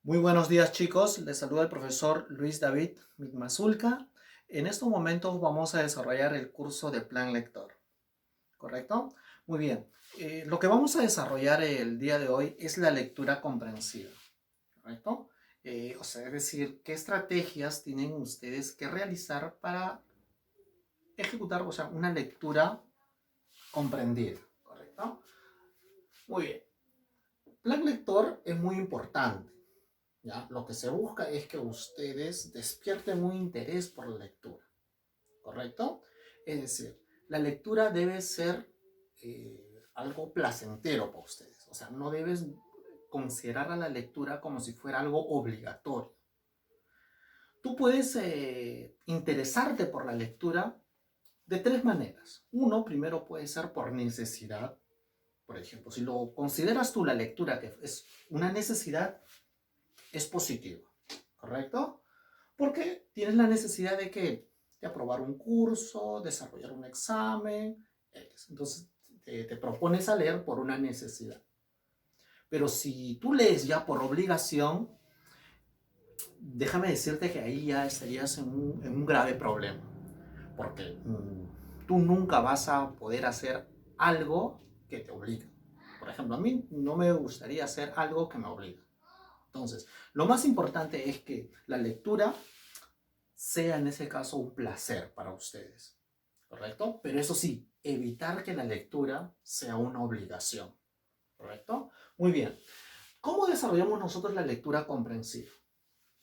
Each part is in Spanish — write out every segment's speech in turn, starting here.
Muy buenos días, chicos, les saluda el profesor Luis David Mitmazulca. En estos momentos vamos a desarrollar el curso de Plan Lector, ¿correcto? Muy bien. Lo que vamos a desarrollar el día de hoy es la lectura comprensiva, ¿correcto? Es decir, qué estrategias tienen ustedes que realizar para ejecutar, una lectura comprendida, ¿correcto? Muy bien. Plan lector es muy importante. ¿Ya? Lo que se busca es que ustedes despierten un interés por la lectura, ¿correcto? Es decir, la lectura debe ser algo placentero para ustedes. O sea, no debes considerar a la lectura como si fuera algo obligatorio. Tú puedes interesarte por la lectura de tres maneras. Uno, primero puede ser por necesidad. Por ejemplo, si lo consideras tú la lectura que es una necesidad, es positivo, ¿correcto? Porque tienes la necesidad de que de aprobar un curso, desarrollar un examen, entonces te propones a leer por una necesidad. Pero si tú lees ya por obligación, déjame decirte que ahí ya estarías en un grave problema, porque tú nunca vas a poder hacer algo que te obliga. Por ejemplo, a mí no me gustaría hacer algo que me obliga. Entonces, lo más importante es que la lectura sea en ese caso un placer para ustedes, ¿correcto? Pero eso sí, evitar que la lectura sea una obligación, ¿correcto? Muy bien. ¿Cómo desarrollamos nosotros la lectura comprensiva?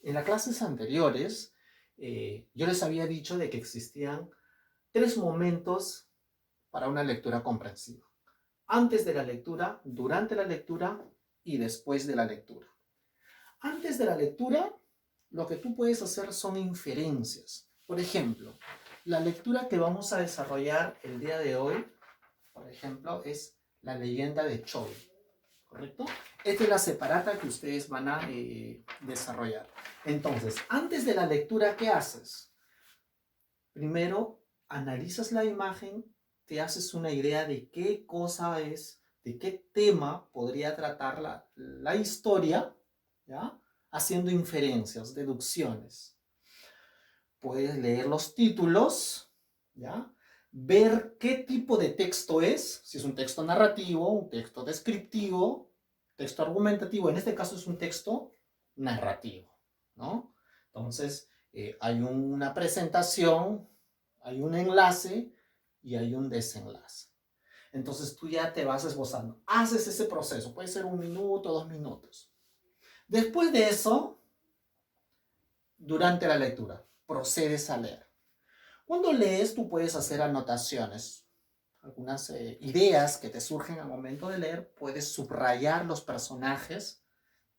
En las clases anteriores, yo les había dicho de que existían tres momentos para una lectura comprensiva. Antes de la lectura, durante la lectura y después de la lectura. Antes de la lectura, lo que tú puedes hacer son inferencias. Por ejemplo, la lectura que vamos a desarrollar el día de hoy, por ejemplo, es la leyenda de Chol, ¿correcto? Esta es la separata que ustedes van a desarrollar. Entonces, antes de la lectura, ¿qué haces? Primero, analizas la imagen, te haces una idea de qué cosa es, de qué tema podría tratar la historia, ¿ya? Haciendo inferencias, deducciones. Puedes leer los títulos, ¿ya? Ver qué tipo de texto es, si es un texto narrativo, un texto descriptivo, texto argumentativo. En este caso es un texto narrativo, ¿no? Entonces, hay una presentación, hay un enlace y hay un desenlace. Entonces tú ya te vas esbozando. Haces ese proceso, puede ser 1 minuto, 2 minutos. Después de eso, durante la lectura, procedes a leer. Cuando lees, tú puedes hacer anotaciones, algunas ideas que te surgen al momento de leer. Puedes subrayar los personajes,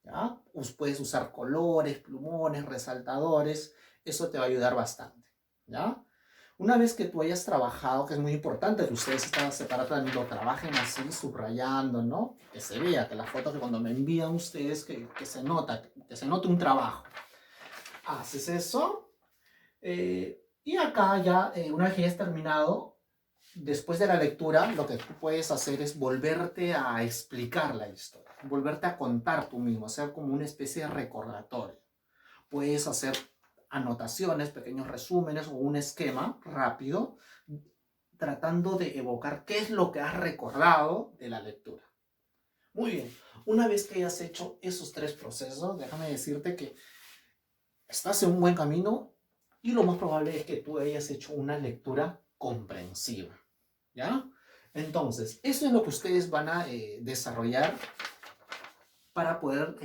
¿ya? Puedes usar colores, plumones, resaltadores. Eso te va a ayudar bastante, ¿ya? Una vez que tú hayas trabajado, que es muy importante que ustedes esta separata también lo trabajen así, subrayando, ¿no? Que se vea, que la foto que cuando me envían ustedes, que se nota, que se note un trabajo. Haces eso. Y acá ya, una vez que hayas terminado, después de la lectura, lo que tú puedes hacer es volverte a explicar la historia, volverte a contar tú mismo, hacer como una especie de recordatorio. Puedes hacer anotaciones, pequeños resúmenes o un esquema rápido, tratando de evocar qué es lo que has recordado de la lectura. Muy bien, una vez que hayas hecho esos tres procesos, déjame decirte que estás en un buen camino y lo más probable es que tú hayas hecho una lectura comprensiva, ¿ya? Entonces, eso es lo que ustedes van a desarrollar para poder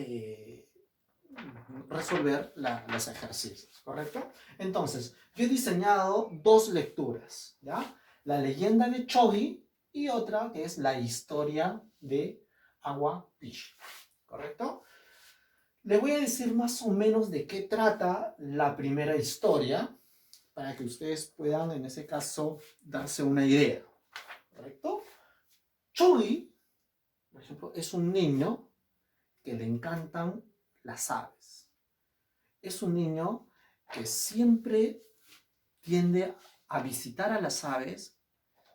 resolver los ejercicios, ¿correcto? Entonces, yo he diseñado dos lecturas, ¿ya? La leyenda de Chogi y otra que es la historia de Agua Pish, ¿correcto? Le voy a decir más o menos de qué trata la primera historia para que ustedes puedan, en ese caso, darse una idea, ¿correcto? Chogi, por ejemplo, es un niño que le encantan las aves. Es un niño que siempre tiende a visitar a las aves,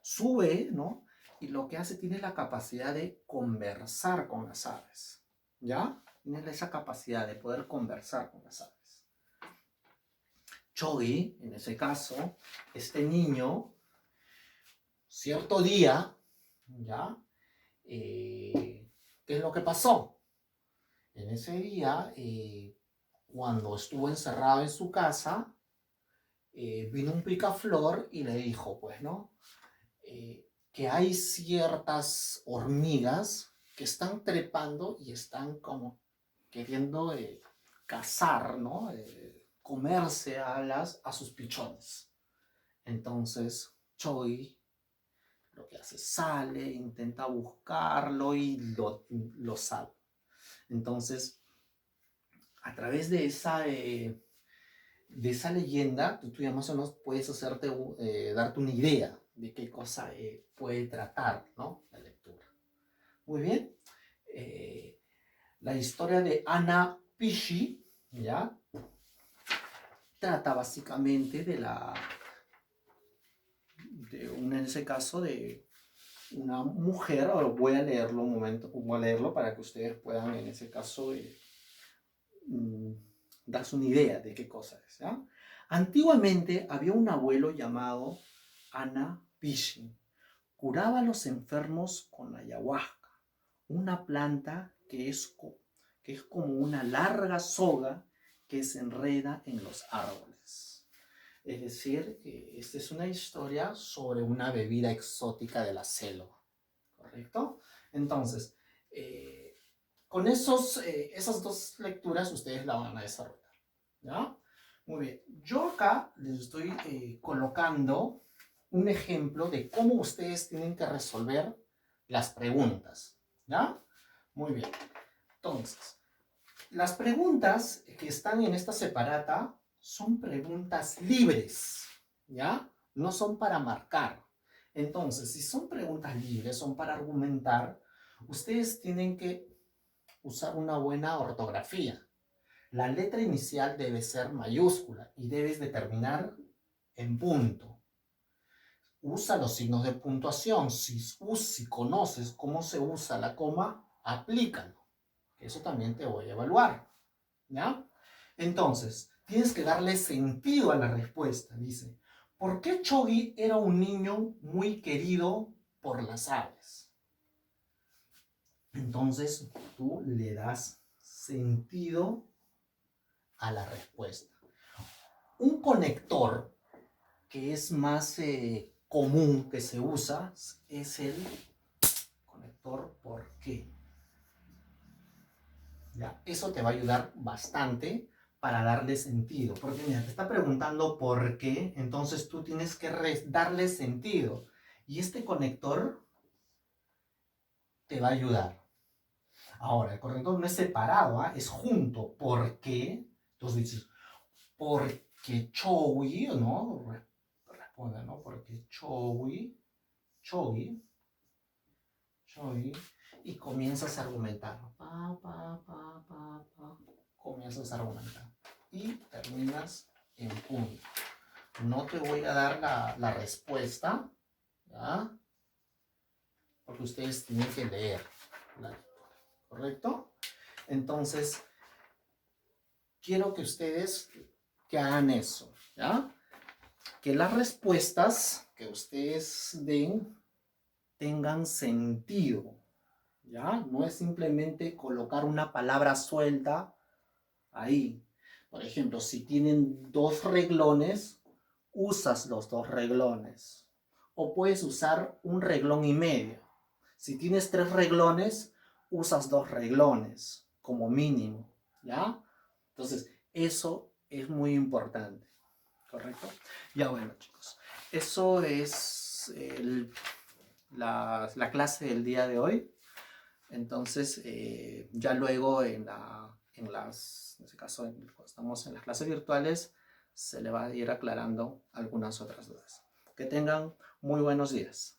sube, ¿no? Y lo que hace, tiene la capacidad de conversar con las aves, ¿ya? Tiene esa capacidad de poder conversar con las aves. Chogi, en ese caso, este niño, cierto día, ¿ya? ¿Qué es lo que pasó? En ese día, cuando estuvo encerrado en su casa, vino un picaflor y le dijo, pues, ¿no? Que hay ciertas hormigas que están trepando y están como queriendo cazar, ¿no? Comerse a sus pichones. Entonces, Choi lo que hace sale, intenta buscarlo y lo salva. Entonces, a través de esa leyenda, tú ya más o menos puedes darte una idea de qué cosa puede tratar, ¿no? La lectura. Muy bien. La historia de Anna Pishi, ¿ya? Trata básicamente en ese caso, de una mujer. Ahora voy a leerlo un momento, voy a leerlo para que ustedes puedan, en ese caso, darse una idea de qué cosa es, ¿ya? Antiguamente había un abuelo llamado Anna Pishi. Curaba a los enfermos con ayahuasca, una planta que es como una larga soga que se enreda en los árboles. Es decir, esta es una historia sobre una bebida exótica de la selva, ¿correcto? Entonces, con esas dos lecturas ustedes la van a desarrollar, ¿ya? Muy bien. Yo acá les estoy colocando un ejemplo de cómo ustedes tienen que resolver las preguntas, ¿ya? Muy bien. Entonces, las preguntas que están en esta separata son preguntas libres, ¿ya? No son para marcar. Entonces, si son preguntas libres, son para argumentar, ustedes tienen que usar una buena ortografía. La letra inicial debe ser mayúscula y debes de terminar en punto. Usa los signos de puntuación. Si conoces cómo se usa la coma, aplícalo. Eso también te voy a evaluar, ¿ya? Entonces, tienes que darle sentido a la respuesta. Dice, ¿por qué Chogi era un niño muy querido por las aves? Entonces, tú le das sentido a la respuesta. Un conector que es más común que se usa es el conector ¿por qué? ¿Ya? Eso te va a ayudar bastante para darle sentido. Porque mira, te está preguntando por qué, entonces tú tienes que darle sentido. Y este conector te va a ayudar. Ahora, el conector no es separado, ¿eh? Es junto. ¿Por qué? Entonces dices, porque Chowi, ¿no? Responde, ¿no? Porque Chowi, y comienzas a argumentar. Comienzas a argumentar. Y terminas en punto. No te voy a dar la respuesta, ¿ya? Porque ustedes tienen que leer la lectura, ¿correcto? Entonces, quiero que ustedes hagan eso, ¿ya? Que las respuestas que ustedes den tengan sentido, ¿ya? No es simplemente colocar una palabra suelta ahí. Por ejemplo, si tienen 2 reglones, usas los 2 reglones. O puedes usar un reglón y medio. Si tienes 3 reglones, usas 2 reglones como mínimo, ¿ya? Entonces, eso es muy importante, ¿correcto? Ya bueno, chicos, eso es la clase del día de hoy. Entonces, ya luego en ese caso, cuando estamos en las clases virtuales, se le va a ir aclarando algunas otras dudas. Que tengan muy buenos días.